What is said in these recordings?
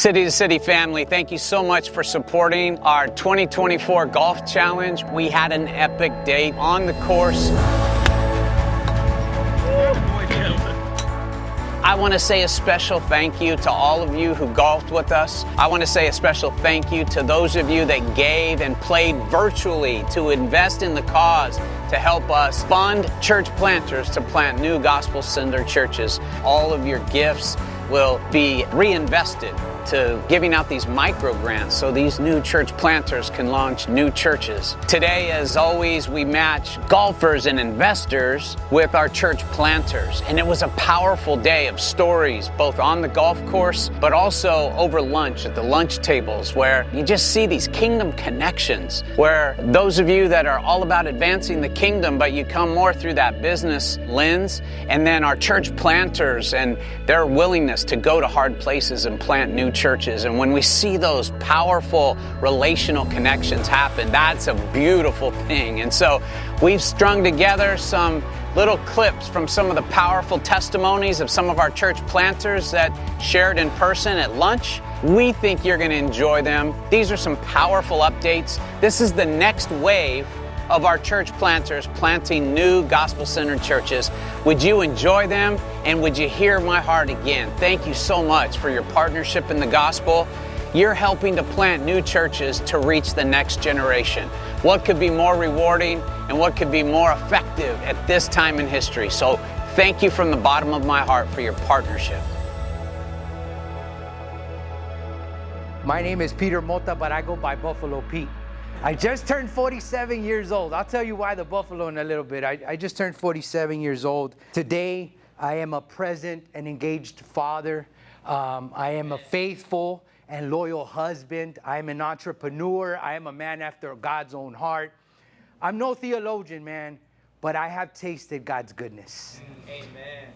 City to City family, thank you so much for supporting our 2024 Golf Challenge. We had an epic day on the course. I want to say a special thank you to all of you who golfed with us. I want to say a special thank you to those of you that gave and played virtually to invest in the cause to help us fund church planters to plant new gospel-centered churches. All of your gifts will be reinvested to giving out these micro grants so these new church planters can launch new churches. Today, as always, we match golfers and investors with our church planters. And it was a powerful day of stories, both on the golf course, but also over lunch at the lunch tables, where you just see these kingdom connections, where those of you that are all about advancing the kingdom, but you come more through that business lens, and then our church planters and their willingness to go to hard places and plant new churches. And when we see those powerful relational connections happen, that's a beautiful thing. And so we've strung together some little clips from some of the powerful testimonies of some of our church planters that shared in person at lunch. We think you're going to enjoy them. These are some powerful updates. This is the next wave of our church planters planting new gospel-centered churches. Would you enjoy them? And would you hear my heart again? Thank you so much for your partnership in the gospel. You're helping to plant new churches to reach the next generation. What could be more rewarding and what could be more effective at this time in history? So thank you from the bottom of my heart for your partnership. My name is Peter Mota, but I go by Buffalo Pete. I just turned 47 years old. I'll tell you why the Buffalo in a little bit. I just turned 47 years old. Today, I am a present and engaged father. I am a faithful and loyal husband. I am an entrepreneur. I am a man after God's own heart. I'm no theologian, man, but I have tasted God's goodness. Amen.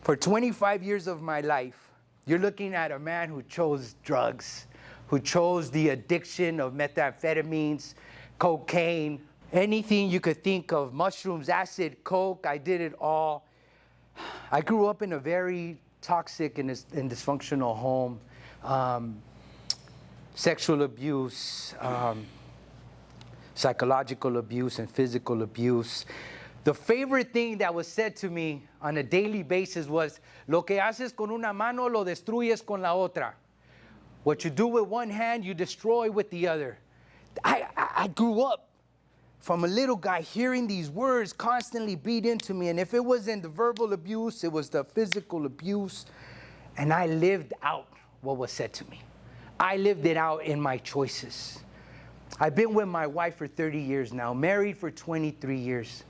For 25 years of my life, you're looking at a man who chose drugs, who chose the addiction of methamphetamines, cocaine, anything you could think of, mushrooms, acid, coke. I did it all. I grew up in a very toxic and dysfunctional home. Sexual abuse, psychological abuse, and physical abuse. The favorite thing that was said to me on a daily basis was, lo que haces con una mano lo destruyes con la otra. What you do with one hand, you destroy with the other. I grew up from a little guy hearing these words constantly beat into me. And if it wasn't the verbal abuse, it was the physical abuse. And I lived out what was said to me. I lived it out in my choices. I've been with my wife for 30 years now, married for 23 years.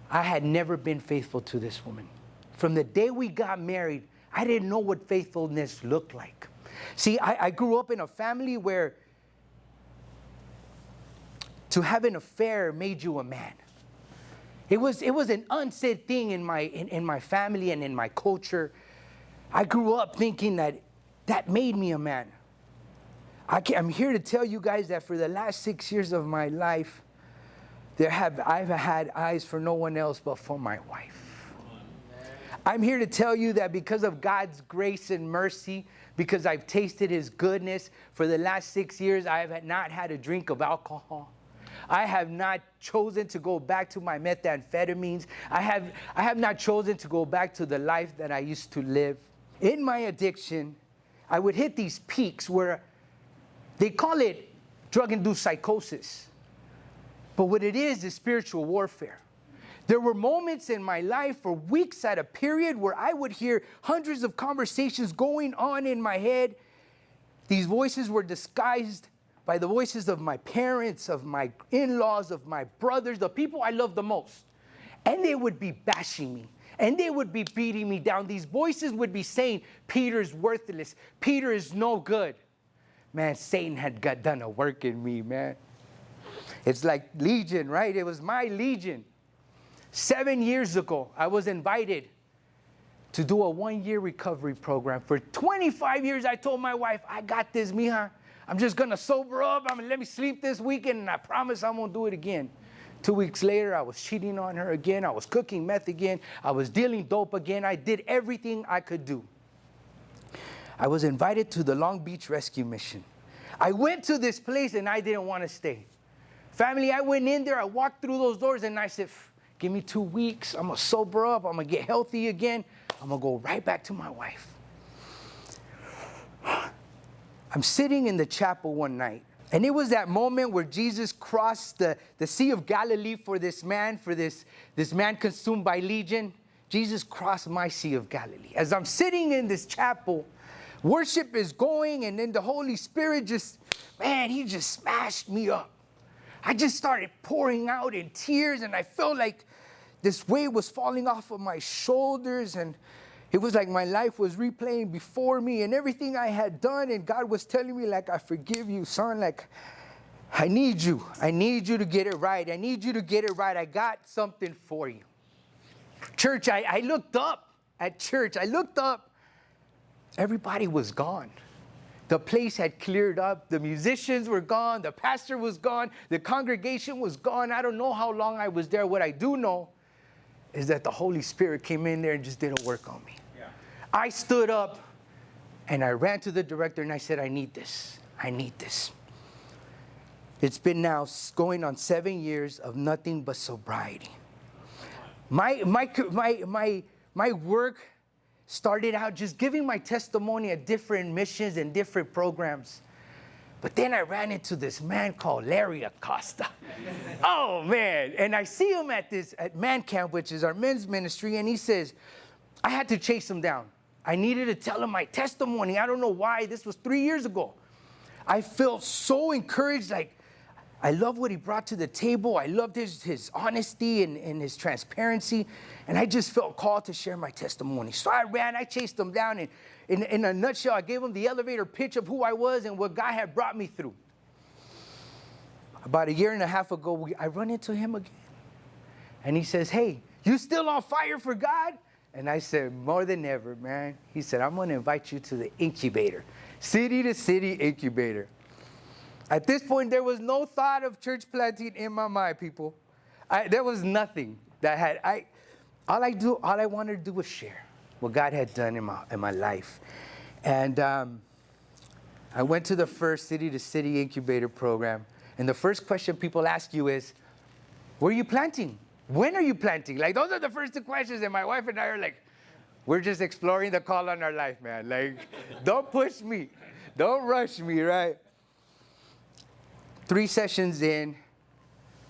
I had never been faithful to this woman. From the day we got married, I didn't know what faithfulness looked like. See, I grew up in a family where to have an affair made you a man. It was an unsaid thing in my family and in my culture. I grew up thinking that made me a man. I'm here to tell you guys that for the last 6 years of my life, I've had eyes for no one else but for my wife. I'm here to tell you that because of God's grace and mercy, because I've tasted His goodness, for the last 6 years, I have not had a drink of alcohol. I have not chosen to go back to my methamphetamines. I have not chosen to go back to the life that I used to live. In my addiction, I would hit these peaks where they call it drug-induced psychosis. But what it is spiritual warfare. There were moments in my life for weeks at a period where I would hear hundreds of conversations going on in my head. These voices were disguised by the voices of my parents, of my in-laws, of my brothers, the people I love the most. And they would be bashing me. And they would be beating me down. These voices would be saying, Peter's worthless. Peter is no good. Man, Satan had done a work in me, man. It's like Legion, right? It was my Legion. 7 years ago, I was invited to do a 1-year recovery program. For 25 years, I told my wife, I got this, mija. I'm just going to sober up. Let me sleep this weekend, and I promise I won't do it again. 2 weeks later, I was cheating on her again. I was cooking meth again. I was dealing dope again. I did everything I could do. I was invited to the Long Beach Rescue Mission. I went to this place and I didn't want to stay. Family, I went in there, I walked through those doors and I said, give me 2 weeks, I'm gonna sober up, I'm gonna get healthy again, I'm gonna go right back to my wife. I'm sitting in the chapel one night, and it was that moment where Jesus crossed the Sea of Galilee for this man consumed by legion. Jesus crossed my Sea of Galilee. As I'm sitting in this chapel, worship is going, and then the Holy Spirit he just smashed me up. I just started pouring out in tears, and I felt like this weight was falling off of my shoulders, and it was like my life was replaying before me, and everything I had done, and God was telling me, like, I forgive you, son. Like, I need you. I need you to get it right. I need you to get it right. I got something for you. Church, I looked up at church. I looked up. Everybody was gone. The place had cleared up. The musicians were gone. The pastor was gone. The congregation was gone. I don't know how long I was there. What I do know is that the Holy Spirit came in there and just did a work on me. Yeah. I stood up and I ran to the director and I said, I need this. I need this. It's been now going on 7 years of nothing but sobriety. My work started out just giving my testimony at different missions and different programs. But then I ran into this man called Larry Acosta. Oh, man. And I see him at Man Camp, which is our men's ministry, and he says, I had to chase him down. I needed to tell him my testimony. I don't know why. This was 3 years ago. I felt so encouraged. Like, I love what he brought to the table. I loved his honesty and his transparency. And I just felt called to share my testimony. So I chased him down. And in a nutshell, I gave him the elevator pitch of who I was and what God had brought me through. About 1.5 years ago, I run into him again. And he says, hey, you still on fire for God? And I said, more than ever, man. He said, I'm going to invite you to the incubator, city to city incubator. At this point, there was no thought of church planting in my mind, people. There was nothing that had, all I wanted to do was share what God had done in my life. And I went to the first city to city incubator program. And the first question people ask you is, where are you planting? When are you planting? Like, those are the first 2 questions. And my wife and I are like, we're just exploring the call on our life, man. Like, don't push me. Don't rush me, right? 3 sessions in,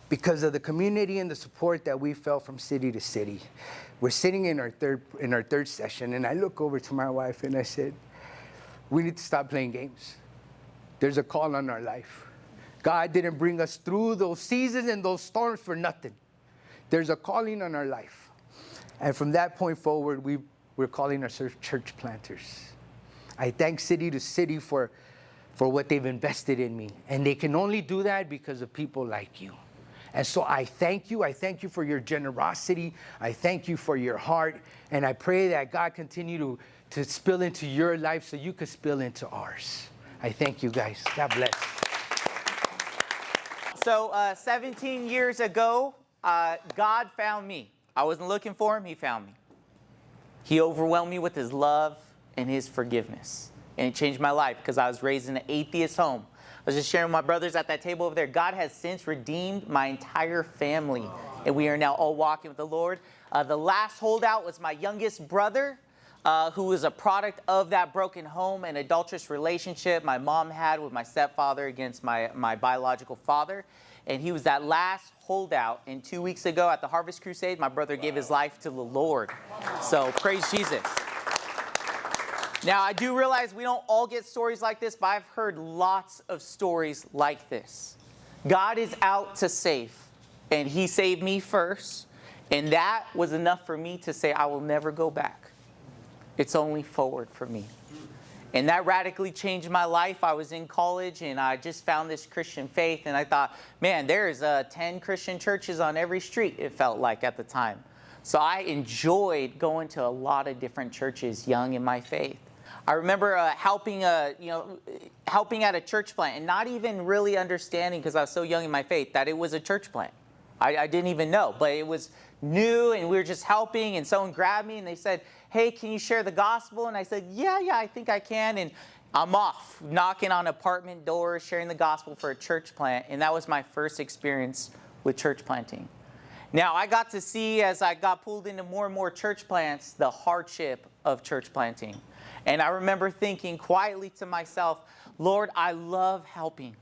because of the community and the support that we felt from city to city, we're sitting in our third session, and I look over to my wife and I said, we need to stop playing games. There's a call on our life. God didn't bring us through those seasons and those storms for nothing. There's a calling on our life. And from that point forward, we're calling ourselves church planters. I thank city to city for what they've invested in me. And they can only do that because of people like you. And so I thank you. I thank you for your generosity. I thank you for your heart. And I pray that God continue to spill into your life so you could spill into ours. I thank you guys. God bless. So 17 years ago, God found me. I wasn't looking for him. He found me. He overwhelmed me with his love and his forgiveness. And it changed my life because I was raised in an atheist home. I was just sharing with my brothers at that table over there. God has since redeemed my entire family, and we are now all walking with the Lord. The last holdout was my youngest brother, who was a product of that broken home and adulterous relationship my mom had with my stepfather against my biological father. And he was that last holdout. And 2 weeks ago at the Harvest Crusade, my brother gave his life to the Lord. So praise Jesus. Now, I do realize we don't all get stories like this, but I've heard lots of stories like this. God is out to save, and he saved me first, and that was enough for me to say I will never go back. It's only forward for me. And that radically changed my life. I was in college, and I just found this Christian faith, and I thought, man, there's 10 Christian churches on every street, it felt like at the time. So I enjoyed going to a lot of different churches young in my faith. I remember helping at a church plant and not even really understanding, because I was so young in my faith, that it was a church plant. I didn't even know, but it was new, and we were just helping, and someone grabbed me and they said, hey, can you share the gospel? And I said, yeah, I think I can. And I'm off, knocking on apartment doors, sharing the gospel for a church plant. And that was my first experience with church planting. Now, I got to see, as I got pulled into more and more church plants, the hardship of church planting. And I remember thinking quietly to myself, Lord, I love helping.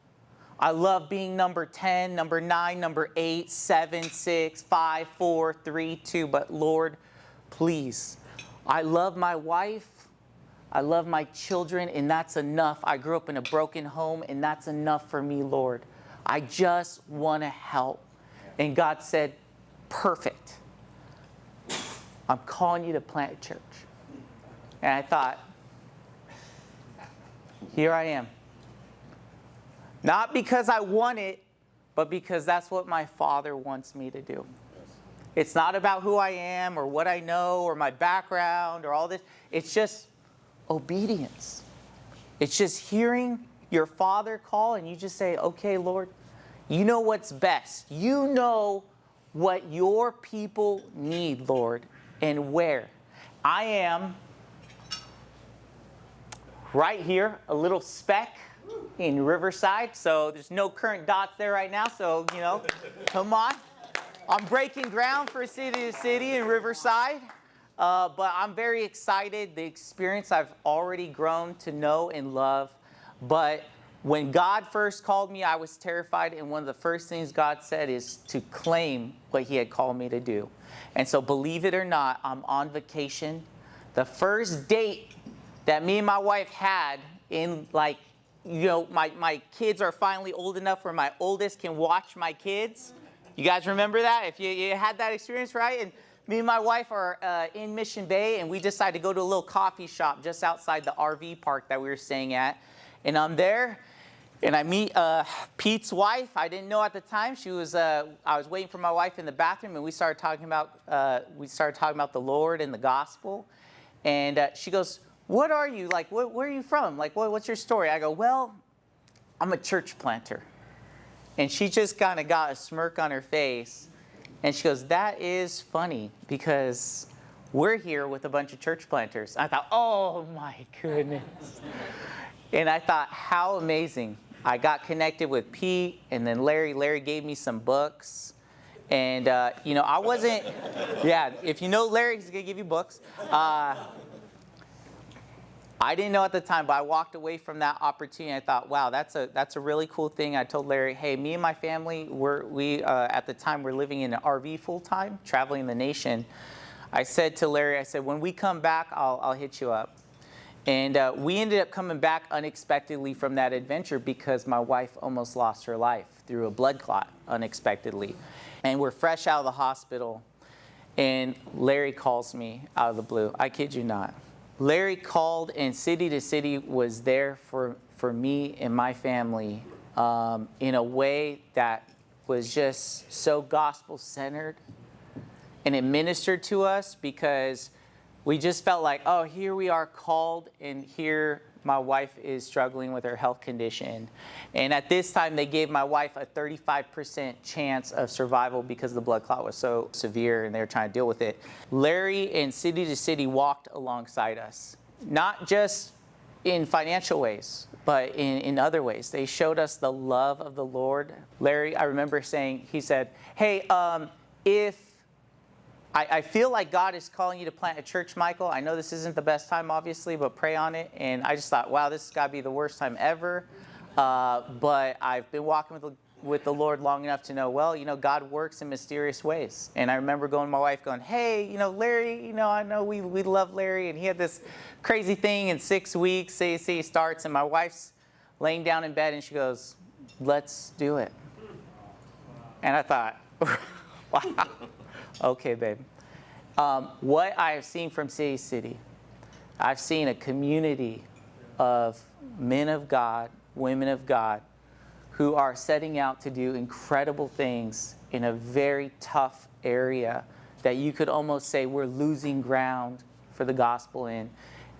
I love being number 10, number 9, number 8, 7, 6, 5, 4, 3, 2. But Lord, please, I love my wife. I love my children, and that's enough. I grew up in a broken home, and that's enough for me, Lord. I just want to help. And God said, perfect. I'm calling you to plant a church. And I thought, here I am. Not because I want it, but because that's what my Father wants me to do. It's not about who I am or what I know or my background or all this. It's just obedience. It's just hearing your Father call, and you just say, okay, Lord, you know what's best. You know what your people need, Lord, and where. I am right here, a little speck in Riverside. So there's no current dots there right now. So, come on. I'm breaking ground for City to City in Riverside. But I'm very excited. The experience I've already grown to know and love. But when God first called me, I was terrified. And one of the first things God said is to claim what he had called me to do. And so believe it or not, I'm on vacation. The first date that me and my wife had in my kids are finally old enough where my oldest can watch my kids. You guys remember that? If you had that experience, right? And me and my wife are in Mission Bay, and we decided to go to a little coffee shop just outside the RV park that we were staying at. And I'm there, and I meet Pete's wife. I didn't know at the time. She was. I was waiting for my wife in the bathroom, and we started talking about the Lord and the gospel. And she goes, "What are you like? Where are you from? Like, what's your story?" I go, "Well, I'm a church planter." And she just kind of got a smirk on her face. And she goes, "That is funny because we're here with a bunch of church planters." I thought, oh my goodness. And I thought, how amazing. I got connected with Pete and then Larry. Larry gave me some books. And, I wasn't, if you know Larry, he's going to give you books. I didn't know at the time, but I walked away from that opportunity. I thought, wow, that's a really cool thing. I told Larry, hey, me and my family, at the time, we're living in an RV full-time, traveling the nation. I said to Larry, when we come back, I'll hit you up. And we ended up coming back unexpectedly from that adventure because my wife almost lost her life through a blood clot unexpectedly. And we're fresh out of the hospital, and Larry calls me out of the blue. I kid you not. Larry called, and City to City was there for me and my family in a way that was just so gospel-centered. And it ministered to us because we just felt like, oh, here we are called, and here my wife is struggling with her health condition. And at this time, they gave my wife a 35% chance of survival because the blood clot was so severe, and they were trying to deal with it. Larry and City to City walked alongside us, not just in financial ways, but in other ways. They showed us the love of the Lord. Larry, I remember he said, hey, if I feel like God is calling you to plant a church, Michael. I know this isn't the best time, obviously, but pray on it. And I just thought, wow, this has got to be the worst time ever. But I've been walking with the Lord long enough to know, well, God works in mysterious ways. And I remember going to my wife going, hey, Larry, I know we love Larry. And he had this crazy thing in 6 weeks, CAC starts. And my wife's laying down in bed, and she goes, let's do it. And I thought, wow. Okay, babe. What I have seen from City City, I've seen a community of men of God, women of God, who are setting out to do incredible things in a very tough area that you could almost say we're losing ground for the gospel in.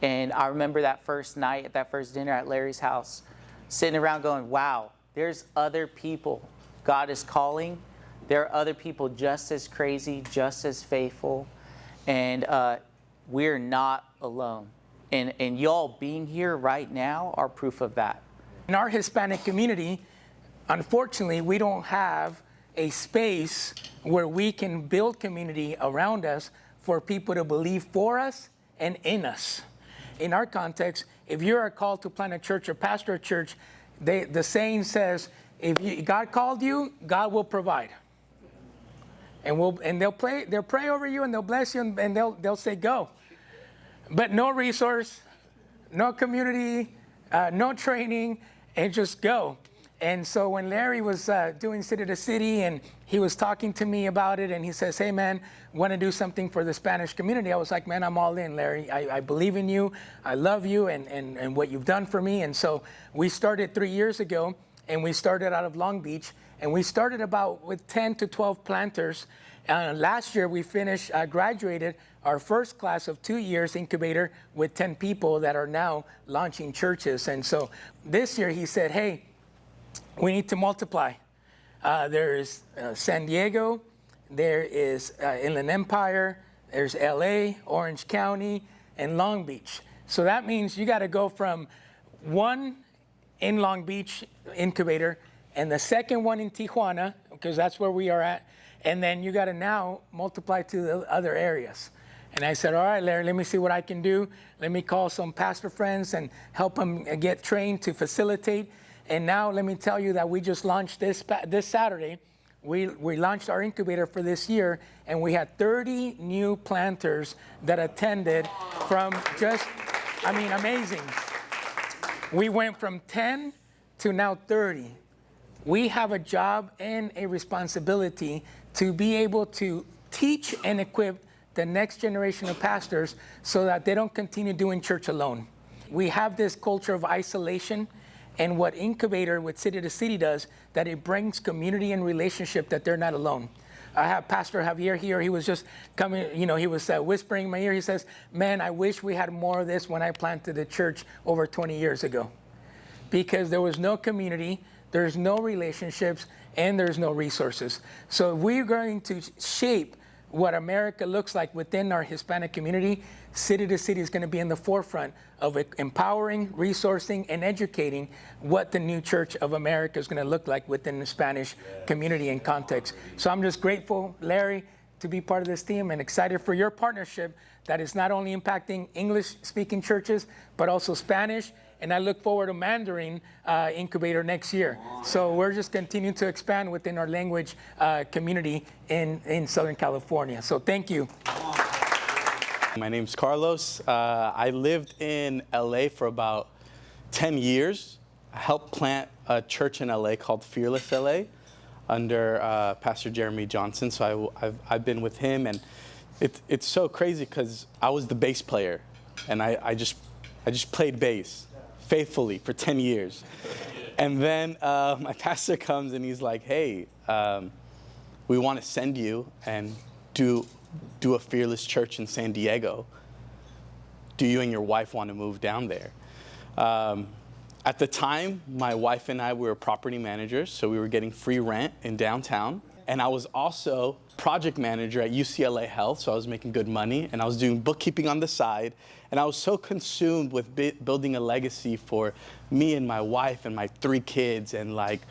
And I remember that first night at that first dinner at Larry's house, sitting around going, wow, there's other people God is calling. There are other people just as crazy, just as faithful. And we're not alone. And y'all being here right now are proof of that. In our Hispanic community, unfortunately, we don't have a space where we can build community around us for people to believe for us and in us. In our context, if you are called to plant a church or pastor a church, the saying says, if God called you, God will provide. And they'll pray over you and they'll bless you and they'll say go. But no resource, no community, no training, and just go. And so when Larry was doing City to City and he was talking to me about it and he says, hey man, want to do something for the Spanish community? I was like, man, I'm all in, Larry. I believe in you. I love you and what you've done for me. And so we started 3 years ago and we started out of Long Beach and we started about with 10 to 12 planters. Last year we finished, graduated our first class of 2 years incubator with 10 people that are now launching churches. And so this year he said, hey, we need to multiply. There's San Diego, there is Inland Empire, there's LA, Orange County, and Long Beach. So that means you got to go from one in Long Beach incubator and the second one in Tijuana, because that's where we are at. And then you got to now multiply to the other areas. And I said, all right, Larry, let me see what I can do. Let me call some pastor friends and help them get trained to facilitate. And now let me tell you that we just launched this Saturday. We launched our incubator for this year, and we had 30 new planters that attended from just, I mean, amazing. We went from 10 to now 30. We have a job and a responsibility to be able to teach and equip the next generation of pastors so that they don't continue doing church alone. We have this culture of isolation, and what Incubator with City to City does, that it brings community and relationship that they're not alone. I have Pastor Javier here. He was just coming, he was whispering in my ear. He says, man, I wish we had more of this when I planted the church over 20 years ago. Because there was no community, there's no relationships, and there's no resources. So if we're going to shape what America looks like within our Hispanic community, City to City is going to be in the forefront of empowering, resourcing, and educating what the new Church of America is going to look like within the Spanish community and context. So I'm just grateful, Larry, to be part of this team and excited for your partnership that is not only impacting English-speaking churches, but also Spanish. And I look forward to Mandarin Incubator next year. So we're just continuing to expand within our language community in Southern California. So thank you. My name's Carlos. I lived in LA for about 10 years. I helped plant a church in LA called Fearless LA under Pastor Jeremy Johnson. So I've been with him, and it's so crazy because I was the bass player, and I just played bass faithfully for 10 years. And then my pastor comes and he's like, hey, we want to send you and do a Fearless church in San Diego. Do you and your wife want to move down there? At the time, my wife and I were property managers, so we were getting free rent in downtown. And I was also project manager at UCLA Health, so I was making good money, and I was doing bookkeeping on the side. And I was so consumed with building a legacy for me and my wife and my 3 kids, and like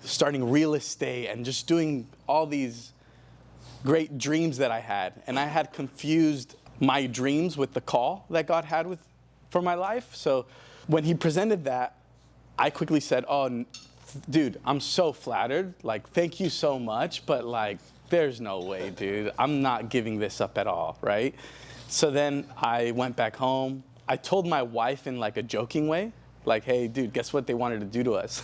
starting real estate and just doing all these great dreams that I had. And I had confused my dreams with the call that God had for my life. So when he presented that, I quickly said, oh, dude, I'm so flattered. Like, thank you so much. But like, there's no way, dude. I'm not giving this up at all, right? So then I went back home. I told my wife in like a joking way, like, hey, dude, guess what they wanted to do to us?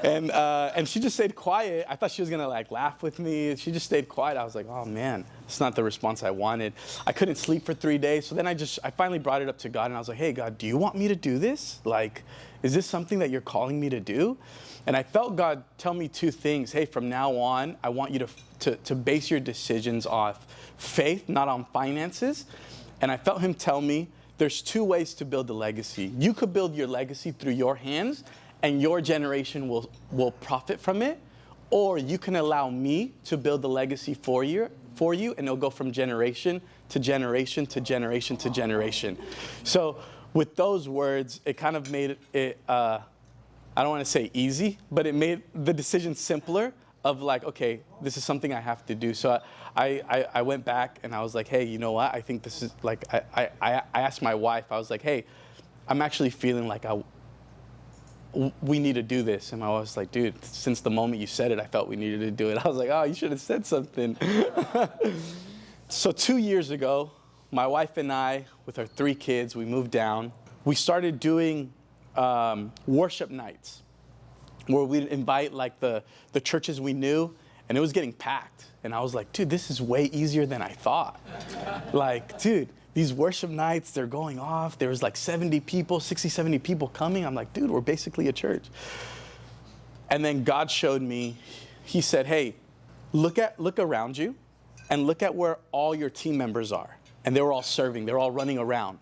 And she just stayed quiet. I thought she was gonna like laugh with me. She just stayed quiet. I was like, oh man, it's not the response I wanted. I couldn't sleep for 3 days. So then I finally brought it up to God, and I was like, hey, God, do you want me to do this? Like, is this something that you're calling me to do? And I felt God tell me 2 things. Hey, from now on, I want you to base your decisions off faith, not on finances. And I felt him tell me there's 2 ways to build a legacy. You could build your legacy through your hands, and your generation will profit from it. or you can allow me to build the legacy for you, and it'll go from generation to generation to generation to generation. So with those words, it kind of made it, I don't want to say easy, but it made the decision simpler of like, okay, this is something I have to do. So I went back and I was like, hey, you know what? I think this is like, I asked my wife, I was like, hey, I'm actually feeling like we need to do this. And my wife was like, dude, since the moment you said it, I felt we needed to do it. I was like, oh, you should have said something. So 2 years ago, my wife and I, with our 3 kids, we moved down. We started doing worship nights where we'd invite like the churches we knew, and it was getting packed. And I was like, dude, this is way easier than I thought. Like, dude, these worship nights, they're going off. There was like 70 people, 60, 70 people coming. I'm like, dude, we're basically a church. And then God showed me, he said, hey, look around you and look at where all your team members are. And they were all serving, they're all running around.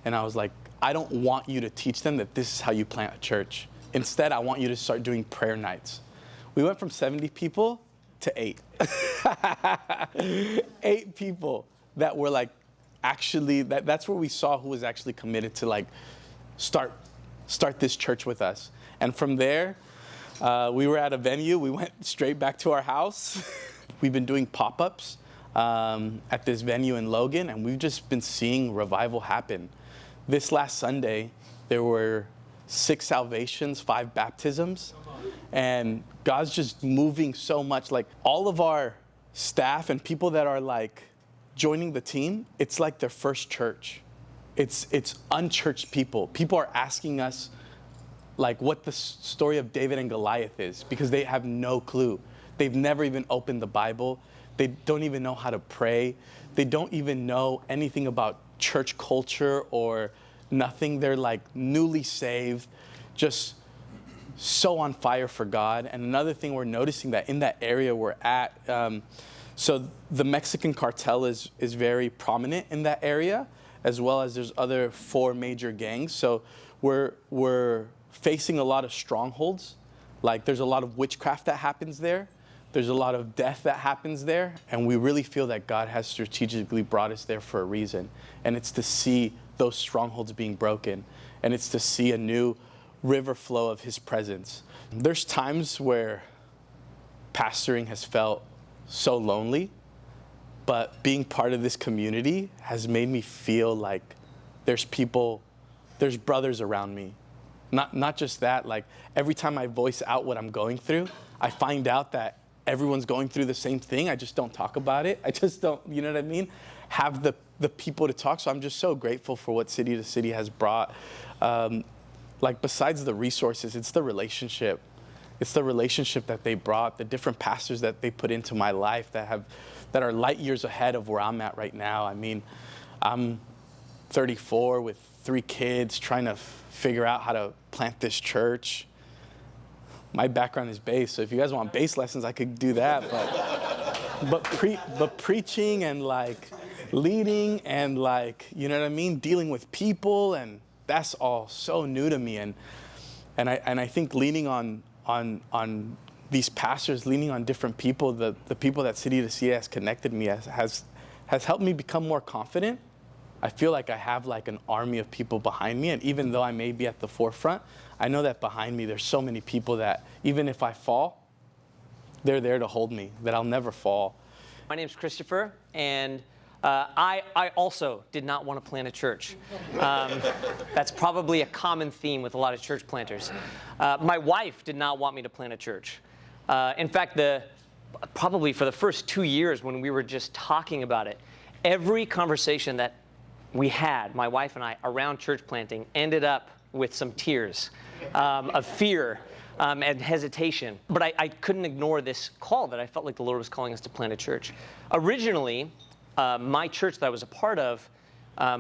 And I was like, I don't want you to teach them that this is how you plant a church. Instead, I want you to start doing prayer nights. We went from 70 people to 8. 8 people that were like, actually, that's where we saw who was actually committed to like start this church with us. And from there, we were at a venue. We went straight back to our house. We've been doing pop-ups at this venue in Logan, and we've just been seeing revival happen. This last Sunday, there were 6 salvations, 5 baptisms, and God's just moving so much. Like all of our staff and people that are like joining the team, it's like their first church. It's unchurched people. People are asking us like what the story of David and Goliath is because they have no clue. They've never even opened the Bible. They don't even know how to pray. They don't even know anything about church culture or nothing. They're like newly saved, just so on fire for God. And another thing we're noticing that in that area we're at, so the Mexican cartel is very prominent in that area, as well as there's other 4 major gangs. So we're facing a lot of strongholds. Like there's a lot of witchcraft that happens there. There's a lot of death that happens there. And we really feel that God has strategically brought us there for a reason. And it's to see those strongholds being broken. And it's to see a new river flow of his presence. There's times where pastoring has felt so lonely, but being part of this community has made me feel like there's people, there's brothers around me. Not just that, like every time I voice out what I'm going through, I find out that everyone's going through the same thing. I just don't talk about it. I just don't, you know what I mean? Have the people to talk. So I'm just so grateful for what City to City has brought. Like besides the resources, it's the relationship. It's the relationship that they brought, the different pastors that they put into my life that are light years ahead of where I'm at right now. I mean, I'm 34 with 3 kids trying to figure out how to plant this church. My background is bass, so if you guys want bass lessons, I could do that. But preaching and like leading and like, you know what I mean, dealing with people, and that's all so new to me. And I think leaning on these pastors, leaning on different people, the people that City to City has connected me has helped me become more confident. I feel like I have like an army of people behind me, and even though I may be at the forefront, I know that behind me there's so many people that even if I fall, they're there to hold me, that I'll never fall. My name's Christopher, and I also did not want to plant a church. That's probably a common theme with a lot of church planters. My wife did not want me to plant a church. In fact, probably for the first 2 years when we were just talking about it, every conversation that we had, my wife and I, around church planting ended up with some tears of fear and hesitation. But I couldn't ignore this call that I felt like the Lord was calling us to plant a church. Originally, my church that I was a part of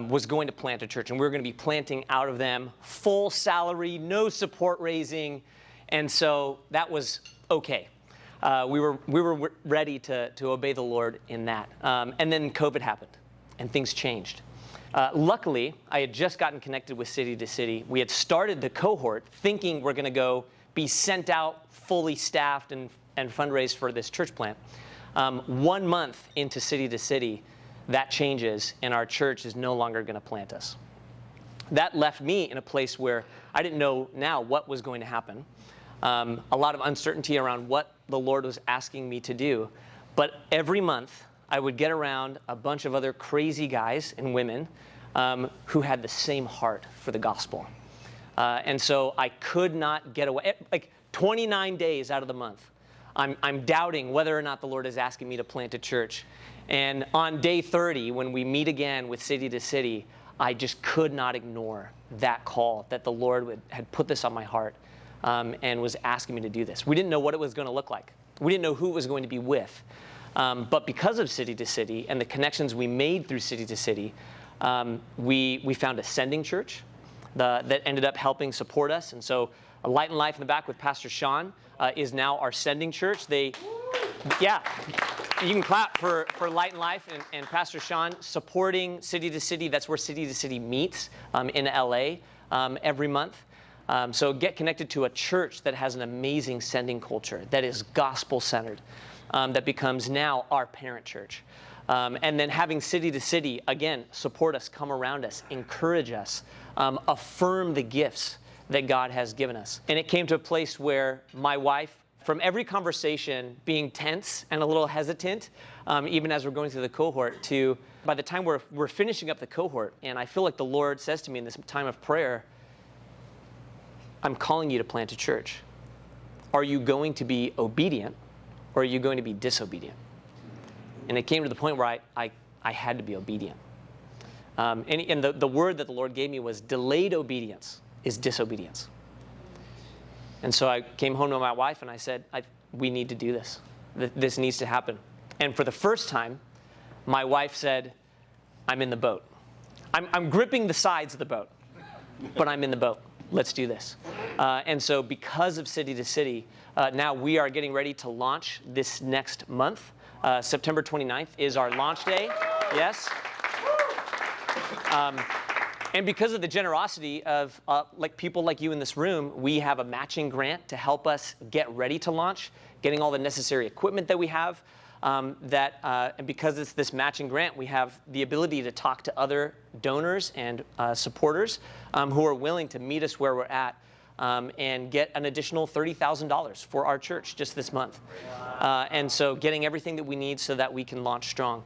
was going to plant a church, and we were going to be planting out of them, full salary, no support raising, and so that was okay. We were ready to obey the Lord in that. And then COVID happened, and things changed. Luckily, I had just gotten connected with City to City. We had started the cohort thinking we're going to go be sent out fully staffed and and fundraise for this church plant. 1 month into City to City, that changes, and our church is no longer going to plant us. That left me in a place where I didn't know now what was going to happen. A lot of uncertainty around what the Lord was asking me to do. But every month, I would get around a bunch of other crazy guys and women who had the same heart for the gospel. And so I could not get away. Like 29 days out of the month, I'm doubting whether or not the Lord is asking me to plant a church. And on day 30, when we meet again with City to City, I just could not ignore that call that the Lord had put this on my heart and was asking me to do this. We didn't know what it was going to look like. We didn't know who it was going to be with. But because of City to City and the connections we made through City to City, we found a sending church that ended up helping support us. And so Light and Life in the back with Pastor Sean is now our sending church. Yeah, you can clap for Light and Life and Pastor Sean supporting City to City. That's where City to City meets in LA every month. So get connected to a church that has an amazing sending culture, that is gospel-centered, that becomes now our parent church. And then having City to City, again, support us, come around us, encourage us, affirm the gifts that God has given us. And it came to a place where my wife, from every conversation being tense and a little hesitant, even as we're going through the cohort, to by the time we're finishing up the cohort, and I feel like the Lord says to me in this time of prayer, I'm calling you to plant a church. Are you going to be obedient, or are you going to be disobedient? And it came to the point where I had to be obedient. And the word that the Lord gave me was delayed obedience is disobedience. And so I came home to my wife and I said, we need to do this. This needs to happen. And for the first time, my wife said, I'm in the boat. I'm gripping the sides of the boat, but I'm in the boat. Let's do this. And so because of City to City, now we are getting ready to launch this next month. September 29th is our launch day. Yes. And because of the generosity of like people like you in this room, we have a matching grant to help us get ready to launch, getting all the necessary equipment that we have. And because it's this matching grant, we have the ability to talk to other donors and supporters who are willing to meet us where we're at and get an additional $30,000 for our church just this month. And so getting everything that we need so that we can launch strong.